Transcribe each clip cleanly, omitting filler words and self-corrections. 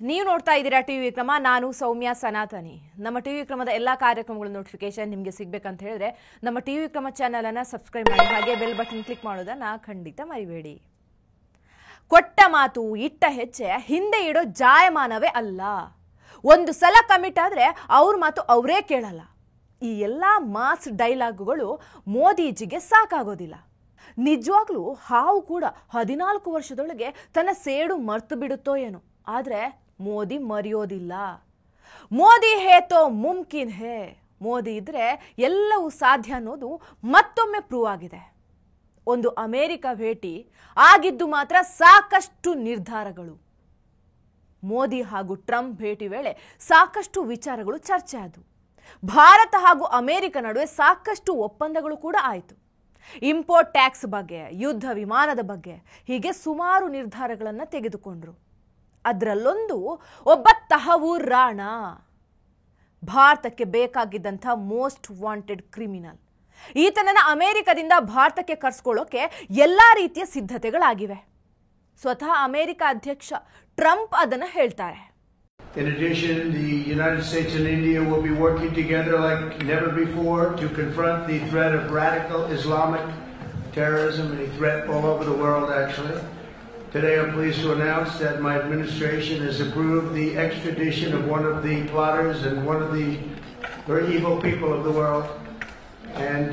ನೀವು ನೋಡ್ತಾ ಇದ್ದೀರಾ ಟಿವಿ ವಿಕ್ರಮ. ನಾನು ಸೌಮ್ಯ ಸನಾತನಿ. ನಮ್ಮ ಟಿವಿ ವಿಕ್ರಮದ ಎಲ್ಲಾ ಕಾರ್ಯಕ್ರಮಗಳ ನೋಟಿಫಿಕೇಶನ್ ನಿಮಗೆ ಸಿಗಬೇಕಂತ ಹೇಳಿದ್ರೆ ನಮ್ಮ ಟಿವಿ ವಿಕ್ರಮ ಚಾನೆಲ್ ಅನ್ನು ಸಬ್ಸ್ಕ್ರೈಬ್ ಮಾಡಿ, ಹಾಗೆ ಬೆಲ್ ಬಟನ್ ಕ್ಲಿಕ್ ಮಾಡೋದನ್ನ ಖಂಡಿತ ಮರಿಬೇಡಿ. ಕೊಟ್ಟ ಮಾತು ಇಟ್ಟ ಹೆಜ್ಜೆ ಹಿಂದೆ ಇಡೋ ಜಾಯಮಾನವೇ ಅಲ್ಲ. ಒಂದು ಸಲ ಕಮಿಟ್ ಆದ್ರೆ ಅವ್ರ ಮಾತು ಅವರೇ ಕೇಳಲ್ಲ. ಈ ಎಲ್ಲಾ ಮಾಸ್ ಡೈಲಾಗುಗಳು ಮೋದಿಜಿಗೆ ಸಾಕಾಗೋದಿಲ್ಲ. ನಿಜವಾಗ್ಲೂ ಹಾವು ಕೂಡ 14 ವರ್ಷದೊಳಗೆ ತನ್ನ ಸೇಡು ಮರ್ತು ಬಿಡುತ್ತೋ ಏನೋ, ಆದ್ರೆ ಮೋದಿ ಮರೆಯೋದಿಲ್ಲ. ಮೋದಿ ಹೇ ತೋ ಮುಮ್ಕಿನ್ ಹೇ. ಮೋದಿ ಇದ್ರೆ ಎಲ್ಲವೂ ಸಾಧ್ಯ ಅನ್ನೋದು ಮತ್ತೊಮ್ಮೆ ಪ್ರೂವ್ ಆಗಿದೆ. ಒಂದು ಅಮೆರಿಕ ಭೇಟಿ ಆಗಿದ್ದು ಮಾತ್ರ ಸಾಕಷ್ಟು ನಿರ್ಧಾರಗಳು. ಮೋದಿ ಹಾಗೂ ಟ್ರಂಪ್ ಭೇಟಿ ವೇಳೆ ಸಾಕಷ್ಟು ವಿಚಾರಗಳು ಚರ್ಚೆ ಆದವು. ಭಾರತ ಹಾಗೂ ಅಮೆರಿಕ ನಡುವೆ ಸಾಕಷ್ಟು ಒಪ್ಪಂದಗಳು ಕೂಡ ಆಯಿತು. ಇಂಪೋರ್ಟ್ ಟ್ಯಾಕ್ಸ್ ಬಗ್ಗೆ, ಯುದ್ಧ ವಿಮಾನದ ಬಗ್ಗೆ, ಹೀಗೆ ಸುಮಾರು ನಿರ್ಧಾರಗಳನ್ನು ತೆಗೆದುಕೊಂಡ್ರು. ಅದರಲ್ಲೊಂದು ಒಬ್ಬ ತಹವೂರ್ ರಾಣಾ, ಭಾರತಕ್ಕೆ ಬೇಕಾಗಿದ್ದಂಥ ಮೋಸ್ಟ್ ವಾಂಟೆಡ್ ಕ್ರಿಮಿನಲ್. ಈತನನ್ನ ಅಮೆರಿಕದಿಂದ ಭಾರತಕ್ಕೆ ಕರೆಸ್ಕೊಳ್ಳೋಕೆ ಎಲ್ಲಾ ರೀತಿಯ ಸಿದ್ಧತೆಗಳಾಗಿವೆ. ಸ್ವತಃ ಅಮೆರಿಕ ಅಧ್ಯಕ್ಷ ಟ್ರಂಪ್ ಅದನ್ನ ಹೇಳ್ತಾರೆ. In addition, the United States and India will be working together like never before to confront the threat of radical Islamic terrorism, a threat all over the world actually. Today I'm pleased to announce that my administration has approved the extradition of one of the plotters and one of the very evil people of the world, and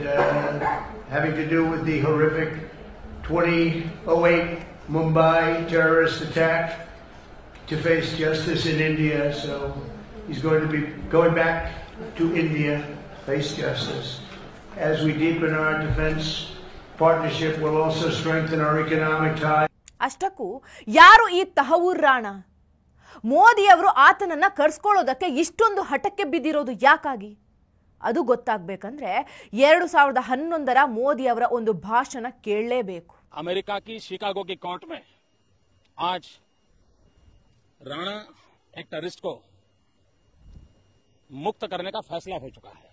having to do with the horrific 2008 Mumbai terrorist attack, to face justice in India. So he's going to be going back to India, face justice. As we deepen our defense partnership, we'll also strengthen our economic ties. ಅಷ್ಟಕ್ಕೂ ಯಾರು ಈ ತಹವೂರ್ ರಾಣಾ? ಮೋದಿ ಅವರು ಆತನನ್ನ ಕರ್ಸ್ಕೊಳ್ಳೋದಕ್ಕೆ ಇಷ್ಟೊಂದು ಹಠಕ್ಕೆ ಬಿದ್ದಿರೋದು ಯಾಕಾಗಿ? ಅದು ಗೊತ್ತಾಗಬೇಕಂದ್ರೆ 2011ರ ಮೋದಿ ಅವರ ಒಂದು ಭಾಷಣ ಕೇಳಲೇಬೇಕು. अमेरिका की शिकागो की कोर्ट में आज राणा एक टेररिस्ट को मुक्त करने का फैसला हो चुका है.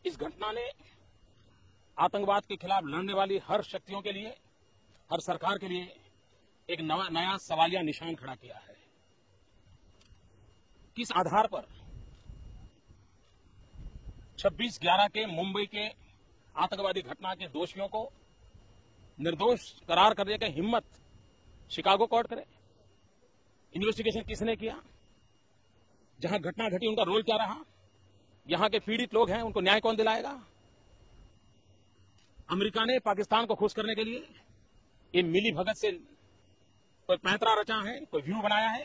इस घटना ने आतंकवाद के खिलाफ लड़ने वाली हर शक्तियों के लिए, हर सरकार के लिए एक नया सवालिया निशान खड़ा किया है. किस आधार पर 26/11 के मुंबई के आतंकवादी घटना के दोषियों को निर्दोष करार करने की हिम्मत शिकागो कोर्ट करे? इन्वेस्टिगेशन किसने किया? जहां घटना घटी उनका रोल क्या रहा? यहां के पीड़ित लोग हैं, उनको न्याय कौन दिलाएगा? अमेरिका ने पाकिस्तान को खुश करने के लिए ये मिली भगत से कोई पैंतरा रचा है, कोई व्यू बनाया है.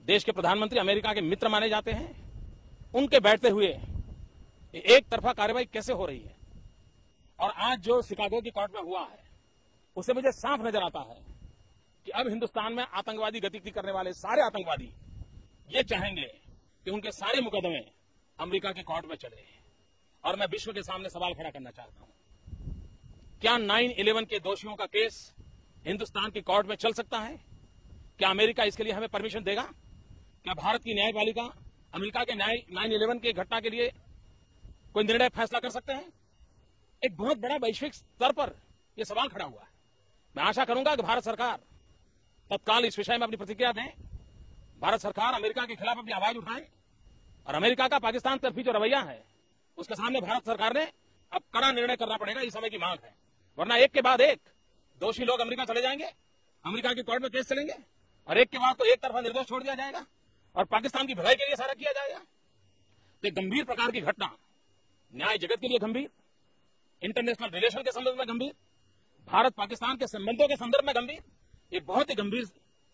देश के प्रधानमंत्री अमेरिका के मित्र माने जाते हैं, उनके बैठते हुए एक तरफा कार्रवाई कैसे हो रही है? और आज जो शिकागो की कोर्ट में हुआ है, उससे मुझे साफ नजर आता है कि अब हिंदुस्तान में आतंकवादी गतिविधि करने वाले सारे आतंकवादी ये चाहेंगे कि उनके सारे मुकदमे अमेरिका की कोर्ट में चले. और मैं विश्व के सामने सवाल खड़ा करना चाहता हूं, क्या 9/11 के दोषियों का केस हिंदुस्तान की कोर्ट में चल सकता है? क्या अमेरिका इसके लिए हमें परमिशन देगा? क्या भारत की न्यायपालिका अमेरिका के 9/11 की घटना के लिए कोई निर्णय फैसला कर सकते हैं? एक बहुत बड़ा वैश्विक स्तर पर यह सवाल खड़ा हुआ है. मैं आशा करूंगा कि भारत सरकार तत्काल इस विषय में अपनी प्रतिक्रिया दें. भारत सरकार अमेरिका के खिलाफ अपनी आवाज उठाए और अमेरिका का पाकिस्तान तरफी जो रवैया है उसके सामने भारत सरकार ने अब कड़ा निर्णय करना पड़ेगा. इस समय की मांग है, वरना एक के बाद एक दोषी लोग अमेरिका चले जाएंगे, अमेरिका की कोर्ट में केस चलेंगे और एक के बाद तो एक तरफा निर्दोष छोड़ दिया जाएगा और पाकिस्तान की भलाई के लिए सारा किया जाएगा. तो गंभीर प्रकार की घटना, न्याय जगत के लिए गंभीर, इंटरनेशनल रिलेशन के संदर्भ में गंभीर, भारत पाकिस्तान के संबंधों के संदर्भ में गंभीर, ये बहुत ही गंभीर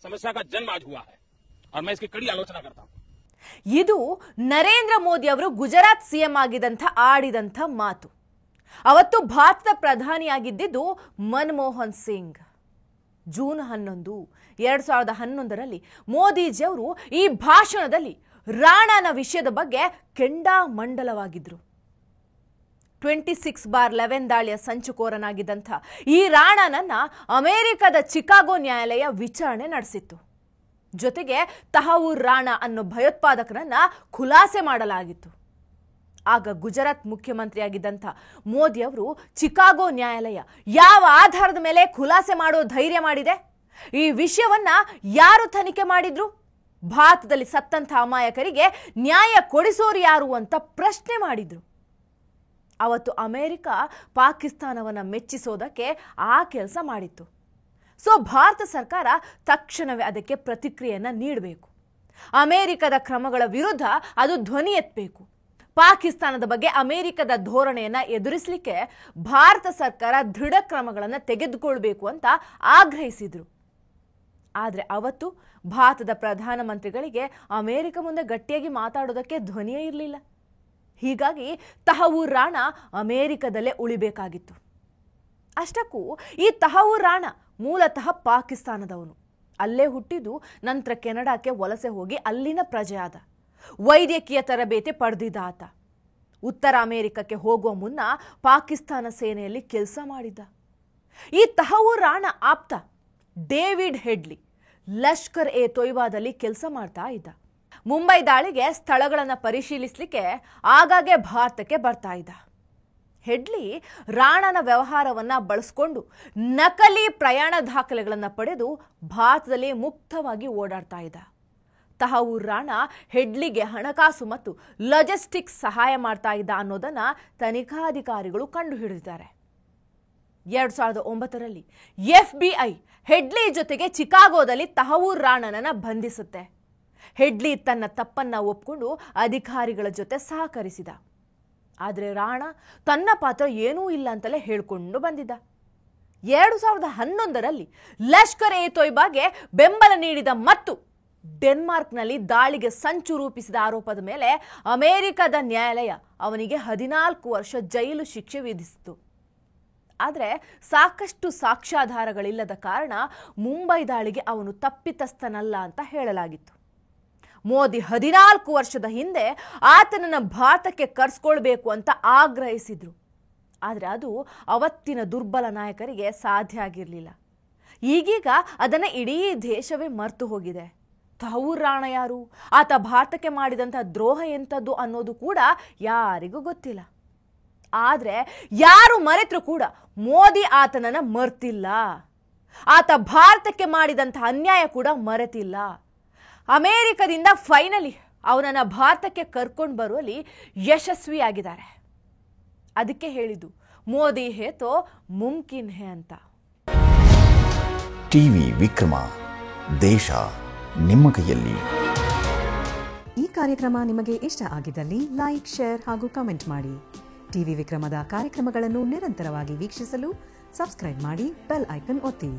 समस्या का जन्म आज हुआ है और मैं इसकी कड़ी आलोचना करता हूं. ಇದು ನರೇಂದ್ರ ಮೋದಿ ಅವರು ಗುಜರಾತ್ ಸಿಎಂ ಆಗಿದಂತ ಆಡಿದಂತ ಮಾತು. ಅವತ್ತು ಭಾರತದ ಪ್ರಧಾನಿಯಾಗಿದ್ದು ಮನಮೋಹನ್ ಸಿಂಗ್. ಜೂನ್ 11, 2011ರಲ್ಲಿ ಮೋದಿಜಿ ಅವರು ಈ ಭಾಷಣದಲ್ಲಿ ರಾಣಾನ ವಿಷಯದ ಬಗ್ಗೆ ಕೆಂಡಾಮಂಡಲವಾಗಿದ್ರು. 26/11 ದಾಳಿಯ ಸಂಚುಕೋರನಾಗಿದ್ದಂಥ ಈ ರಾಣಾನನ್ನ ಅಮೆರಿಕದ ಚಿಕಾಗೋ ನ್ಯಾಯಾಲಯ ವಿಚಾರಣೆ ನಡೆಸಿತ್ತು. ಜೊತೆಗೆ ತಹವೂರ್ ರಾಣಾ ಅನ್ನೋ ಭಯೋತ್ಪಾದಕನನ್ನ ಖುಲಾಸೆ ಮಾಡಲಾಗಿತ್ತು. ಆಗ ಗುಜರಾತ್ ಮುಖ್ಯಮಂತ್ರಿಯಾಗಿದ್ದಂಥ ಮೋದಿ ಅವರು ಚಿಕಾಗೋ ನ್ಯಾಯಾಲಯ ಯಾವ ಆಧಾರದ ಮೇಲೆ ಖುಲಾಸೆ ಮಾಡೋ ಧೈರ್ಯ ಮಾಡಿದೆ, ಈ ವಿಷಯವನ್ನ ಯಾರು ತನಿಖೆ ಮಾಡಿದ್ರು? ಭಾರತದಲ್ಲಿ ಸತ್ತಂತ ಅಮಾಯಕರಿಗೆ ನ್ಯಾಯ ಕೊಡಿಸೋರು ಯಾರು ಅಂತ ಪ್ರಶ್ನೆ ಮಾಡಿದ್ರು. ಅವತ್ತು ಅಮೆರಿಕ ಪಾಕಿಸ್ತಾನವನ್ನ ಮೆಚ್ಚಿಸೋದಕ್ಕೆ ಆ ಕೆಲಸ ಮಾಡಿತ್ತು. ಸೊ ಭಾರತ ಸರ್ಕಾರ ತಕ್ಷಣವೇ ಅದಕ್ಕೆ ಪ್ರತಿಕ್ರಿಯೆಯನ್ನ ನೀಡಬೇಕು. ಅಮೆರಿಕದ ಕ್ರಮಗಳ ವಿರುದ್ಧ ಅದು ಧ್ವನಿ ಎತ್ತಬೇಕು. ಪಾಕಿಸ್ತಾನದ ಬಗ್ಗೆ ಅಮೆರಿಕದ ಧೋರಣೆಯನ್ನ ಎದುರಿಸಲಿಕ್ಕೆ ಭಾರತ ಸರ್ಕಾರ ದೃಢ ಕ್ರಮಗಳನ್ನು ತೆಗೆದುಕೊಳ್ಬೇಕು ಅಂತ ಆಗ್ರಹಿಸಿದ್ರು. ಆದರೆ ಅವತ್ತು ಭಾರತದ ಪ್ರಧಾನಮಂತ್ರಿಗಳಿಗೆ ಅಮೆರಿಕ ಮುಂದೆ ಗಟ್ಟಿಯಾಗಿ ಮಾತಾಡೋದಕ್ಕೆ ಧ್ವನಿಯೇ ಇರಲಿಲ್ಲ. ಹೀಗಾಗಿ ತಹವೂರ್ ರಾಣಾ ಅಮೆರಿಕದಲ್ಲೇ ಉಳಿಬೇಕಾಗಿತ್ತು. ಅಷ್ಟಕ್ಕೂ ಈ ತಹವೂರ್ ರಾಣಾ ಮೂಲತಃ ಪಾಕಿಸ್ತಾನದವನು. ಅಲ್ಲೇ ಹುಟ್ಟಿದ್ದು, ನಂತರ ಕೆನಡಾಕ್ಕೆ ವಲಸೆ ಹೋಗಿ ಅಲ್ಲಿನ ಪ್ರಜೆ ಆದ. ವೈದ್ಯಕೀಯ ತರಬೇತಿ ಪಡೆದಿದ್ದ ಆತ. ಉತ್ತರ ಅಮೆರಿಕಕ್ಕೆ ಹೋಗುವ ಮುನ್ನ ಪಾಕಿಸ್ತಾನ ಸೇನೆಯಲ್ಲಿ ಕೆಲಸ ಮಾಡಿದ್ದ. ಈ ತಹವೂರ್ ರಾಣಾ ಆಪ್ತ ಡೇವಿಡ್ ಹೆಡ್ಲಿ ಲಷ್ಕರ್ ಎ ತೊಯ್ಬಾದಲ್ಲಿ ಕೆಲಸ ಮಾಡ್ತಾ ಇದ್ದ. ಮುಂಬೈ ದಾಳಿಗೆ ಸ್ಥಳಗಳನ್ನು ಪರಿಶೀಲಿಸಲಿಕ್ಕೆ ಆಗಾಗ್ಗೆ ಭಾರತಕ್ಕೆ ಬರ್ತಾ ಇದ್ದ. ಹೆಡ್ಲಿ ರಾಣಾನ ವ್ಯವಹಾರವನ್ನ ಬಳಸಿಕೊಂಡು ನಕಲಿ ಪ್ರಯಾಣ ದಾಖಲೆಗಳನ್ನು ಪಡೆದು ಭಾರತದಲ್ಲಿ ಮುಕ್ತವಾಗಿ ಓಡಾಡ್ತಾ ಇದ್ದ. ತಹವೂರ್ ರಾಣಾ ಹೆಡ್ಲಿಗೆ ಹಣಕಾಸು ಮತ್ತು ಲಾಜಿಸ್ಟಿಕ್ಸ್ ಸಹಾಯ ಮಾಡ್ತಾ ಇದ್ದ ಅನ್ನೋದನ್ನ ತನಿಖಾಧಿಕಾರಿಗಳು ಕಂಡುಹಿಡಿದಿದ್ದಾರೆ. 2009ರಲ್ಲಿ FBI ಹೆಡ್ಲಿ ಜೊತೆಗೆ ಚಿಕಾಗೋದಲ್ಲಿ ತಹವೂರ್ ರಾಣಾನನ್ನ ಬಂಧಿಸುತ್ತೆ. ಹೆಡ್ಲಿ ತನ್ನ ತಪ್ಪನ್ನ ಒಪ್ಪಿಕೊಂಡು ಅಧಿಕಾರಿಗಳ ಜೊತೆ ಸಹಕರಿಸಿದ. ಆದರೆ ರಾಣಾ ತನ್ನ ಪಾತ್ರ ಏನೂ ಇಲ್ಲ ಅಂತಲೇ ಹೇಳ್ಕೊಂಡು ಬಂದಿದ್ದ. 2011ರಲ್ಲಿ ಲಷ್ಕರ್ ಎ ತೊಯ್ಬಾಗೆ ಬೆಂಬಲ ನೀಡಿದ ಮತ್ತು ಡೆನ್ಮಾರ್ಕ್ನಲ್ಲಿ ದಾಳಿಗೆ ಸಂಚು ರೂಪಿಸಿದ ಆರೋಪದ ಮೇಲೆ ಅಮೆರಿಕದ ನ್ಯಾಯಾಲಯ ಅವನಿಗೆ 14 ವರ್ಷ ಜೈಲು ಶಿಕ್ಷೆ ವಿಧಿಸಿತು. ಆದರೆ ಸಾಕಷ್ಟು ಸಾಕ್ಷ್ಯಾಧಾರಗಳಿಲ್ಲದ ಕಾರಣ ಮುಂಬೈ ದಾಳಿಗೆ ಅವನು ತಪ್ಪಿತಸ್ಥನಲ್ಲ ಅಂತ ಹೇಳಲಾಗಿತ್ತು. ಮೋದಿ 14 ವರ್ಷದ ಹಿಂದೆ ಆತನನ್ನು ಭಾರತಕ್ಕೆ ಕರೆಸ್ಕೊಳ್ಬೇಕು ಅಂತ ಆಗ್ರಹಿಸಿದ್ರು. ಆದರೆ ಅದು ಅವತ್ತಿನ ದುರ್ಬಲ ನಾಯಕರಿಗೆ ಸಾಧ್ಯ ಆಗಿರಲಿಲ್ಲ. ಈಗೀಗ ಅದನ್ನು ಇಡೀ ದೇಶವೇ ಮರೆತು ಹೋಗಿದೆ. ತಹವೂರ್ ರಾಣಾ ಯಾರು, ಆತ ಭಾರತಕ್ಕೆ ಮಾಡಿದಂಥ ದ್ರೋಹ ಎಂಥದ್ದು ಅನ್ನೋದು ಕೂಡ ಯಾರಿಗೂ ಗೊತ್ತಿಲ್ಲ. ಆದರೆ ಯಾರು ಮರೆತರೂ ಕೂಡ ಮೋದಿ ಆತನನ್ನ ಮರ್ತಿಲ್ಲ. ಆತ ಭಾರತಕ್ಕೆ ಮಾಡಿದಂಥ ಅನ್ಯಾಯ ಕೂಡ ಮರೆತಿಲ್ಲ. ಅಮೆರಿಕದಿಂದ ಫೈನಲಿ ಅವನನ್ನ ಭಾರತಕ್ಕೆ ಕರ್ಕೊಂಡು ಬರುವಲ್ಲಿ ಯಶಸ್ವಿಯಾಗಿದ್ದಾರೆ. ಅದಕ್ಕೆ ಹೇಳಿದ್ದು ಮೋದಿ ಹೇ ತೋ ಮುಮ್ಕಿನ್ ಹೇ ಅಂತ. ಟಿವಿ ವಿಕ್ರಮ, ದೇಶ ನಿಮ್ಮ ಕೈಯಲ್ಲಿ. ಈ ಕಾರ್ಯಕ್ರಮ ನಿಮಗೆ ಇಷ್ಟ ಆಗಿದ್ದಲ್ಲಿ ಲೈಕ್, ಶೇರ್ ಹಾಗೂ ಕಮೆಂಟ್ ಮಾಡಿ. ಟಿವಿ ವಿಕ್ರಮದ ಕಾರ್ಯಕ್ರಮಗಳನ್ನು ನಿರಂತರವಾಗಿ ವೀಕ್ಷಿಸಲು ಸಬ್ಸ್ಕ್ರೈಬ್ ಮಾಡಿ, ಬೆಲ್ ಐಕನ್ ಒತ್ತಿ.